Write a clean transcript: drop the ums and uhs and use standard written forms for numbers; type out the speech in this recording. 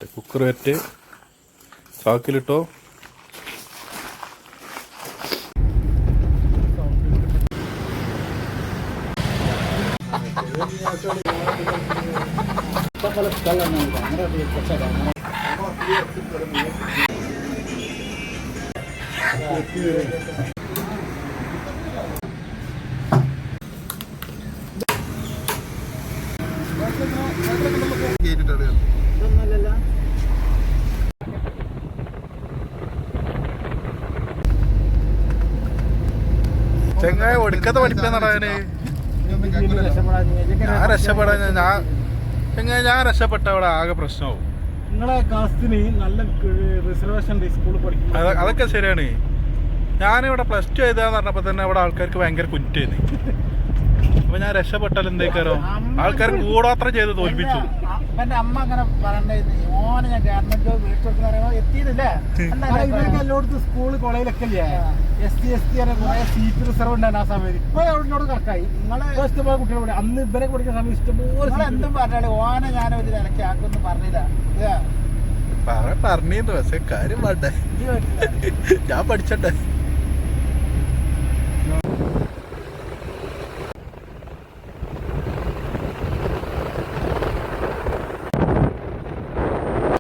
Cooker wet ചാക്കിലിട്ടോ. ചെങ്ങായ ഒടുക്കത്തെ പഠിപ്പിക്കാന്നടാ. ഞാൻ രക്ഷപ്പെടാൻ ഞാൻ രക്ഷപ്പെട്ട അവിടെ ആകെ പ്രശ്നമാവും. നിങ്ങളെ കാസ്റ്റിന് നല്ല റിസർവേഷൻ സ്കൂളിൽ പഠിക്കും. അതൊക്കെ ശരിയാണ്. ഞാനിവിടെ +2 എഴുതാന്ന് പറഞ്ഞപ്പോ തന്നെ അവിടെ ആൾക്കാർക്ക് ഭയങ്കര കുറ്റായിരുന്നു. അപ്പൊ ഞാൻ രക്ഷപ്പെട്ടാലും എന്തേക്കാരോ ആൾക്കാർ കൂടാത്ര ചെയ്ത് തോൽപ്പിച്ചു. എന്റെ അമ്മ അങ്ങനെ പറയണ്ടായിരുന്നു, ഓനെ ഞാൻ ഗവൺമെന്റ് ജോബ് വീട്ടിൽ എത്തിയില്ലേ. എല്ലായിടത്തും സ്കൂള് കോളേജിലൊക്കെ SC ST കുറെ സീറ്റ് റിസർവ് ഉണ്ടായിരുന്നു ആ സമയത്ത്. ഇപ്പൊ അവിടെ കറക്റ്റായി. നിങ്ങളെ ഇഷ്ടംപോലെ കുട്ടികൾ അന്ന് ഇവരെ പഠിക്കുന്ന സമയം ഇഷ്ടംപോലെ എന്തും പറഞ്ഞാല് ഓനെ ഞാനൊരു നിലക്കാക്കൊന്നും പറഞ്ഞില്ല. പറഞ്ഞിരുന്നു, പക്ഷെ കാര്യം വേണ്ടേ, ഞാൻ പഠിച്ചട്ടെ.